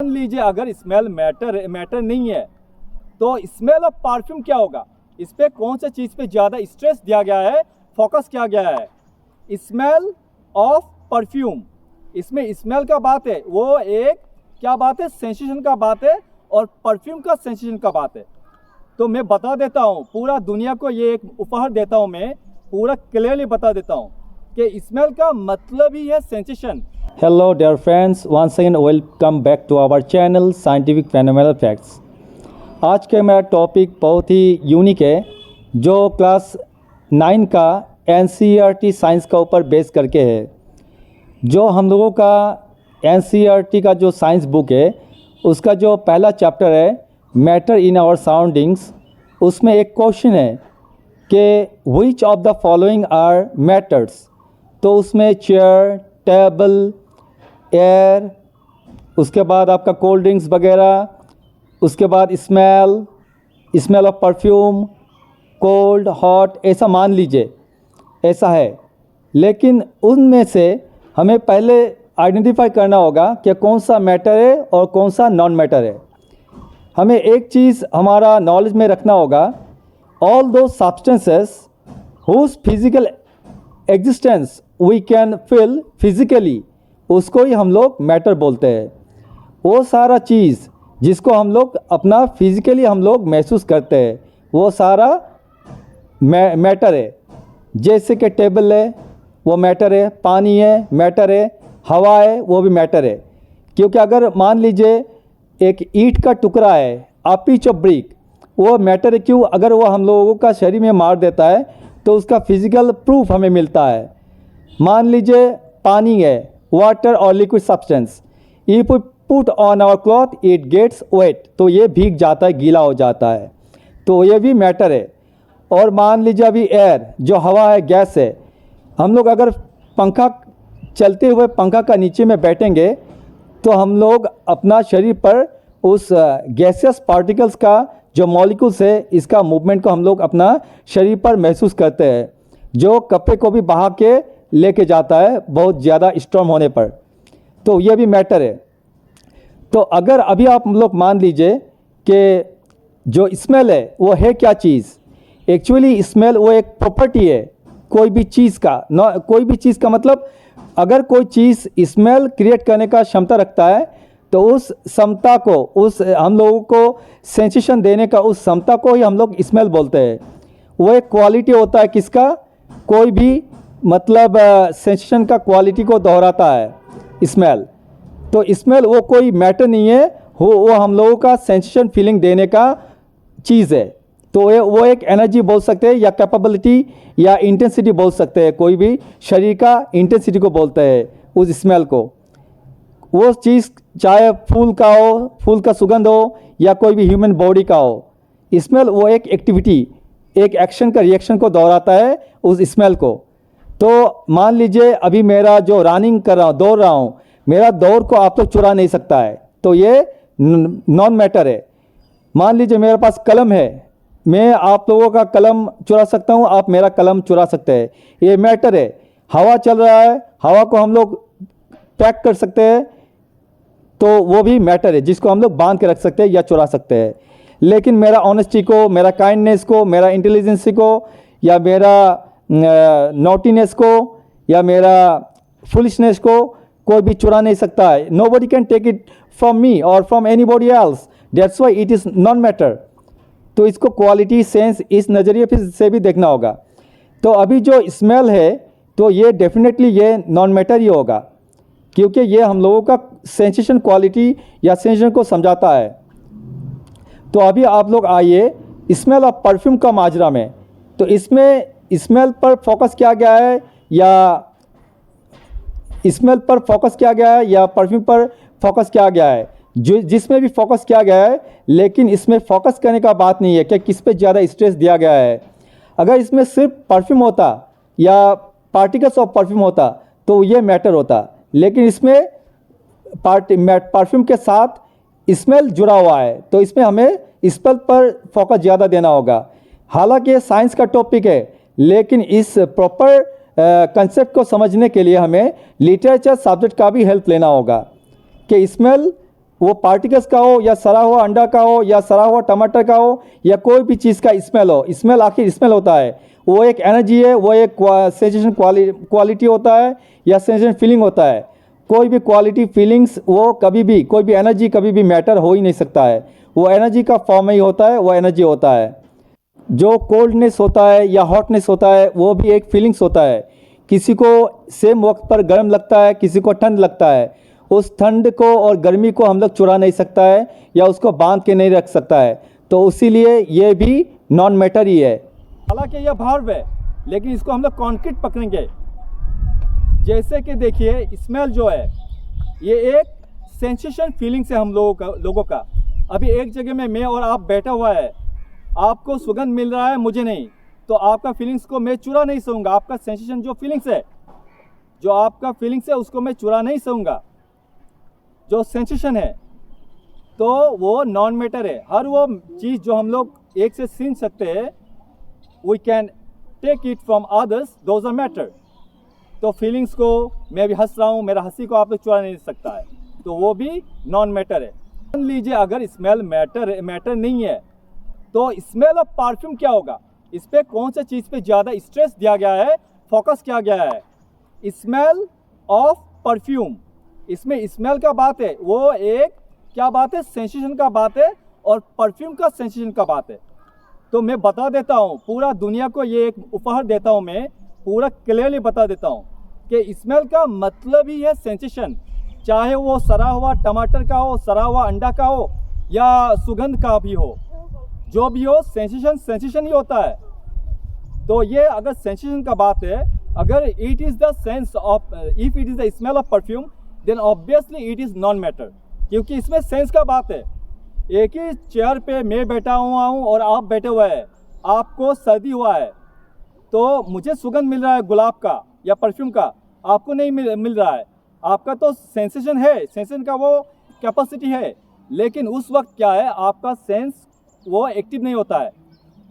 मान लीजिए अगर स्मेल मैटर नहीं है तो स्मेल ऑफ परफ्यूम क्या होगा? इस पे कौन सा चीज़ पे ज़्यादा स्ट्रेस दिया गया है, फोकस किया गया है? Smell of perfume. इसमें स्मेल का बात है, वो एक क्या बात है, सेंसेशन का बात है, और परफ्यूम का सेंसेशन का बात है। तो मैं बता देता हूँ, पूरा दुनिया को ये एक उपहार देता हूँ, मैं पूरा क्लियरली बता देता हूँ कि स्मेल का मतलब ही है sensation. Hello dear friends, once again welcome back to our channel Scientific Phenomenal Facts। आज का मेरा टॉपिक बहुत ही यूनिक है, जो क्लास 9 का NCERT साइंस का ऊपर बेस करके है। जो हम लोगों का NCERT का जो साइंस बुक है, उसका जो पहला चैप्टर है मैटर इन आवर सराउंडिंग्स, उसमें एक क्वेश्चन है कि which of the following are matters. तो उसमें चेयर, टेबल, एयर, उसके बाद आपका कोल्ड ड्रिंक्स वगैरह, उसके बाद smell of perfume, cold, hot, ऐसा मान लीजिए ऐसा है। लेकिन उनमें से हमें पहले आइडेंटिफाई करना होगा कि कौन सा मैटर है और कौन सा नॉन मैटर है। हमें एक चीज़ हमारा नॉलेज में रखना होगा, all those substances whose physical existence we can feel physically, उसको ही हम लोग मैटर बोलते हैं। वो सारा चीज़ जिसको हम लोग अपना फिजिकली हम लोग महसूस करते हैं, वो सारा मैटर है। जैसे कि टेबल है, वो मैटर है, पानी है, मैटर है, हवा है, वो भी मैटर है। क्योंकि अगर मान लीजिए एक ईंट का टुकड़ा है, आ पीस ऑफ ब्रिक, वो मैटर है। क्यों? अगर वो हम लोगों का शरीर में मार देता है तो उसका फिजिकल प्रूफ हमें मिलता है। मान लीजिए पानी है, वाटर और liquid substance, if we put on our cloth it gets wet, तो ये भीग जाता है, गीला हो जाता है, तो ये भी मैटर है। और मान लीजिए अभी एयर, जो हवा है, गैस है, हम लोग अगर पंखा चलते हुए पंखा का नीचे में बैठेंगे तो हम लोग अपना शरीर पर उस गैसियस पार्टिकल्स का जो मॉलिक्यूल्स है, इसका मूवमेंट को हम लोग अपना शरीर पर महसूस करते हैं, जो कपड़े को भी बहा के लेके जाता है बहुत ज़्यादा स्ट्रॉन्ग होने पर। तो ये भी मैटर है। तो अगर अभी आप लोग मान लीजिए कि जो स्मेल है वो है क्या चीज़, एक्चुअली स्मेल वो एक प्रॉपर्टी है कोई भी चीज़ का। कोई भी चीज़ का मतलब, अगर कोई चीज़ स्मेल क्रिएट करने का क्षमता रखता है तो उस क्षमता को, उस हम लोगों को सेंसेशन देने का उस क्षमता को ही हम लोग स्मेल बोलते हैं। वो एक क्वालिटी होता है किसका, कोई भी मतलब सेंसेशन का क्वालिटी को दोहराता है स्मेल। तो स्मेल वो कोई मैटर नहीं है, वो हम लोगों का सेंसेशन फीलिंग देने का चीज़ है। तो वो एक एनर्जी बोल सकते हैं, या कैपेबिलिटी, या इंटेंसिटी बोल सकते हैं। कोई भी शरीर का इंटेंसिटी को बोलते हैं उस स्मेल को। वो चीज़ चाहे फूल का हो, फूल का सुगंध हो, या कोई भी ह्यूमन बॉडी का हो, स्मेल वो एक एक्टिविटी, एक एक्शन का रिएक्शन को दोहराता है उस स्मेल को। तो मान लीजिए अभी मेरा जो रनिंग कर रहा हूँ, दौड़ रहा हूँ, मेरा दौड़ को आप लोग चुरा नहीं सकता है, तो ये नॉन मैटर है। मान लीजिए मेरे पास कलम है, मैं आप लोगों का कलम चुरा सकता हूँ, आप मेरा कलम चुरा सकते हैं, ये मैटर है। हवा चल रहा है, हवा को हम लोग पैक कर सकते हैं, तो वो भी मैटर है, जिसको हम लोग बांध के रख सकते हैं या चुरा सकते हैं। लेकिन मेरा ऑनेस्टी को, मेरा काइंडनेस को, मेरा इंटेलिजेंसी को, या मेरा नॉटीनेस को, या मेरा फुलिशनेस को कोई भी चुरा नहीं सकता है। Nobody can take it from me और from anybody else, that's why it is non matter. तो इसको क्वालिटी, सेंस, इस नज़रिए से भी देखना होगा। तो अभी जो स्मेल है, तो ये डेफिनेटली ये नॉन मैटर ही होगा, क्योंकि ये हम लोगों का सेंसेशन क्वालिटी या सेंसेशन को समझाता है। तो अभी आप लोग आइए स्मेल ऑफ परफ्यूम का माजरा में। तो इसमें स्मेल पर फोकस किया गया है, या स्मेल पर फोकस किया गया है, या परफ्यूम पर फोकस किया गया है, जो जिसमें भी फोकस किया गया है। लेकिन इसमें फोकस करने का बात नहीं है कि किस पे ज़्यादा स्ट्रेस दिया गया है। अगर इसमें सिर्फ परफ्यूम होता या पार्टिकल्स ऑफ परफ्यूम होता तो ये मैटर होता, लेकिन इसमें परफ्यूम के साथ स्मेल जुड़ा हुआ है, तो इसमें हमें स्मेल पर फोकस ज़्यादा देना होगा। हालांकि साइंस का टॉपिक है, लेकिन इस प्रॉपर कंसेप्ट को समझने के लिए हमें लिटरेचर सब्जेक्ट का भी हेल्प लेना होगा कि स्मेल वो पार्टिकल्स का हो या सड़ा हुआ अंडा का हो या सड़ा हुआ टमाटर का हो या कोई भी चीज़ का स्मेल हो, स्मेल आखिर स्मेल होता है, वो एक एनर्जी है, वो एक सेंसेशन क्वालिटी होता है या सेंसेशन फीलिंग होता है। कोई भी क्वालिटी फीलिंग्स वो कभी भी, कोई भी एनर्जी कभी भी मैटर हो ही नहीं सकता है, वो एनर्जी का फॉर्म ही होता है, वो एनर्जी होता है। जो कोल्डनेस होता है या हॉटनेस होता है वो भी एक फीलिंग्स होता है। किसी को सेम वक्त पर गर्म लगता है, किसी को ठंड लगता है, उस ठंड को और गर्मी को हम लोग चुरा नहीं सकता है या उसको बांध के नहीं रख सकता है, तो इसीलिए ये भी नॉन मैटर ही है। हालांकि यह भार्व है, लेकिन इसको हम लोग कॉन्क्रीट पकड़ेंगे। जैसे कि देखिए, स्मेल जो है ये एक सेंसेशन फीलिंग से हम लोगों का। अभी एक जगह में मैं और आप बैठा हुआ है, आपको सुगंध मिल रहा है, मुझे नहीं, तो आपका फीलिंग्स को मैं चुरा नहीं सकूँगा। आपका सेंसेशन जो फीलिंग्स है, जो आपका फीलिंग्स है, उसको मैं चुरा नहीं सकूँगा। जो सेंसेशन है तो वो नॉन मैटर है। हर वो चीज़ जो हम लोग एक से सीख सकते हैं, we can take it from others, those are matter. तो फीलिंग्स को मैं भी हंस रहा हूँ, मेरा हंसी को आप लोग चुरा नहीं सकता है, तो वो भी नॉन मैटर है। मान लीजिए अगर स्मेल मैटर नहीं है, तो स्मेल ऑफ परफ्यूम क्या होगा? इस पर कौन सा चीज़ पे ज़्यादा स्ट्रेस दिया गया है, फोकस किया गया है? स्मेल ऑफ परफ्यूम, इसमें स्मेल का बात है, वो एक क्या बात है, सेंसेशन का बात है, और परफ्यूम का सेंसेशन का बात है। तो मैं बता देता हूँ, पूरा दुनिया को ये एक उपहार देता हूँ, मैं पूरा क्लियरली बता देता हूँ कि स्मेल का मतलब ही है सेंसेशन। चाहे वो सड़ा हुआ टमाटर का हो, सड़ा हुआ अंडा का हो, या सुगंध का भी हो, जो भी हो, सेंसेशन ही होता है। तो ये अगर सेंसेशन का बात है, अगर it is the sense of, if it is the smell of perfume, then obviously it is non matter, क्योंकि इसमें सेंस का बात है। एक ही चेयर पे मैं बैठा हुआ हूँ और आप बैठे हुए हैं, आपको सर्दी हुआ है, तो मुझे सुगंध मिल रहा है गुलाब का या परफ्यूम का, आपको नहीं मिल रहा है। आपका तो सेंसेशन है, सेंसेशन का वो कैपेसिटी है, लेकिन उस वक्त क्या है, आपका सेंस वो एक्टिव नहीं होता है।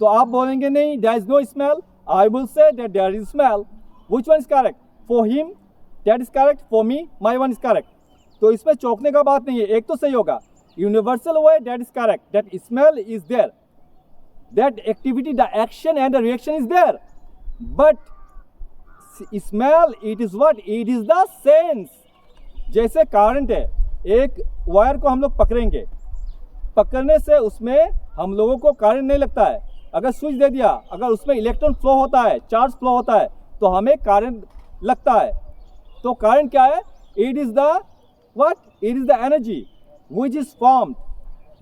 तो आप बोलेंगे नहीं, there is no smell, I will say that there is smell. Which one is correct? For him that is correct, for me my one is correct. तो इसमें चौंकने का बात नहीं है, एक तो सही होगा। Universal way that is correct, that smell is there, that activity, the action and the reaction is there, but smell it is what, it is the sense. जैसे करंट है, एक वायर को हम लोग पकड़ेंगे, पकड़ने से उसमें हम लोगों को करंट नहीं लगता है। अगर स्विच दे दिया, अगर उसमें इलेक्ट्रॉन फ्लो होता है, चार्ज फ्लो होता है, तो हमें करंट लगता है। तो करंट क्या है? It is the what, it is the energy which is formed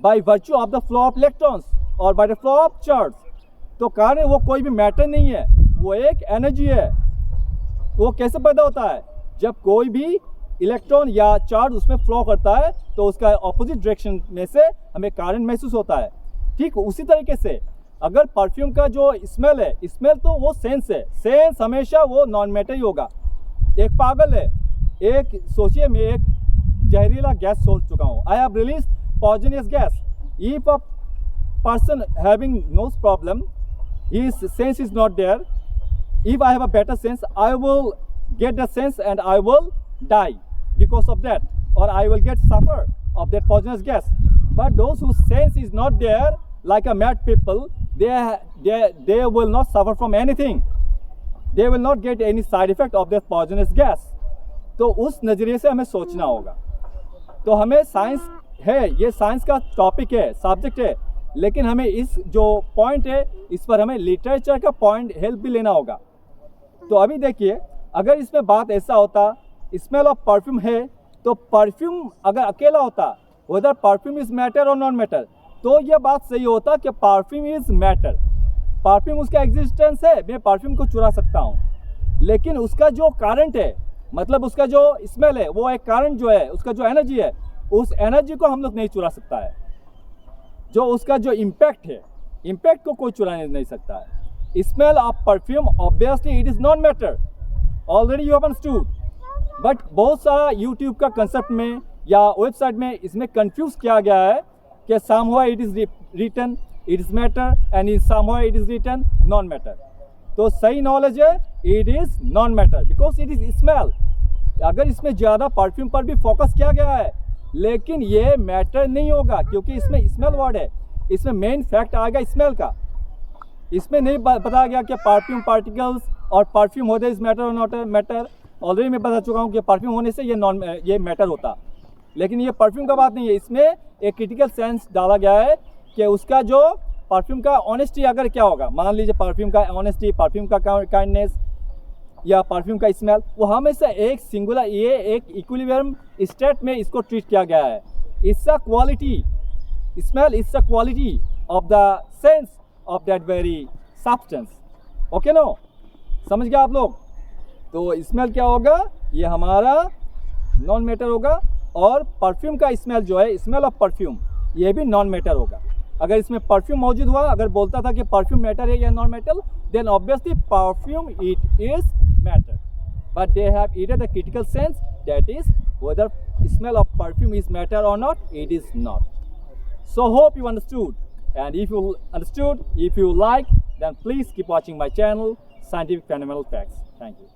by virtue of the flow of electrons और by the flow of charge. तो करंट वो कोई भी मैटर नहीं है, वो एक एनर्जी है। वो कैसे पैदा होता है? जब कोई भी इलेक्ट्रॉन या चार्ज उसमें फ्लो करता है, तो उसका ऑपोजिट डायरेक्शन में से हमें करंट महसूस होता है। ठीक उसी तरीके से अगर परफ्यूम का जो स्मेल है, स्मेल तो वो सेंस है, सेंस हमेशा वो नॉन मैटर ही होगा। एक पागल है, एक सोचिए, मैं एक जहरीला गैस सोच चुका हूँ, I have release poisonous gas. If a person having nose problem, his sense is not there, if I have a better sense, I will get the sense and I will die because of that, or I will get suffer of that poisonous gas. But those whose sense is not there, like a mad people, they will not suffer from anything. They will not get any side effect of that poisonous gas. तो उस नज़रिए से हमें सोचना होगा। तो हमें science है, ये साइंस का टॉपिक है, सब्जेक्ट है, लेकिन हमें इस जो पॉइंट है, इस पर हमें लिटरेचर का पॉइंट हेल्प भी लेना होगा। तो अभी देखिए, अगर इसमें बात ऐसा होता, स्मेल ऑफ परफ्यूम है, तो परफ्यूम अगर अकेला होता, वेदर परफ्यूम इज मैटर और नॉन मैटर, तो यह बात सही होता कि परफ्यूम इज मैटर, परफ्यूम उसका एग्जिस्टेंस है, मैं परफ्यूम को चुरा सकता हूँ। लेकिन उसका जो करंट है, मतलब उसका जो स्मेल है, वो एक करंट जो है, उसका जो एनर्जी है, उस एनर्जी को हम लोग नहीं चुरा सकता है। जो उसका जो इम्पैक्ट है, इम्पैक्ट को कोई चुरा नहीं सकता है। Smell of perfume obviously it is non matter, already you have understood. But बहुत सारा यूट्यूब का कंसेप्ट में या वेबसाइट में इसमें कंफ्यूज किया गया है कि somehow it is written it is matter and in somehow it is written non matter. तो सही नॉलेज है, it is non matter because it is smell. अगर इसमें ज़्यादा परफ्यूम पर भी फोकस किया गया है, लेकिन ये मैटर नहीं होगा क्योंकि इसमें स्मेल वर्ड है, इसमें मेन फैक्ट आएगा स्मेल का। इसमें नहीं बताया गया कि परफ्यूम पार्टिकल्स और परफ्यूम होते इस मैटर और नॉट मैटर। ऑलरेडी मैं बता चुका हूँ कि परफ्यूम होने से ये मैटर होता, लेकिन ये परफ्यूम का बात नहीं है। इसमें एक क्रिटिकल सेंस डाला गया है कि उसका जो परफ्यूम का ऑनेस्टी अगर क्या होगा, मान लीजिए परफ्यूम का ऑनेस्टी, परफ्यूम का काइंडनेस या परफ्यूम का स्मेल, वो हमेशा एक सिंगुलर, ये एक इक्विलिब्रियम स्टेट में इसको ट्रीट किया गया है। It's a quality, smell it's a quality of the sense of that very substance. Okay no, समझ गए आप लोग? तो स्मेल क्या होगा, ये हमारा नॉन मैटर होगा। और परफ्यूम का स्मेल जो है, स्मेल ऑफ परफ्यूम, ये भी नॉन मैटर होगा। अगर इसमें परफ्यूम मौजूद हुआ, अगर बोलता था कि परफ्यूम मैटर है या non matter, then obviously perfume it is matter, but they have added the critical sense that is whether smell of perfume is matter or not, it is not. So hope you understood, and if you understood, if you like, then please keep watching my channel Scientific Phenomenal Facts. Thank you.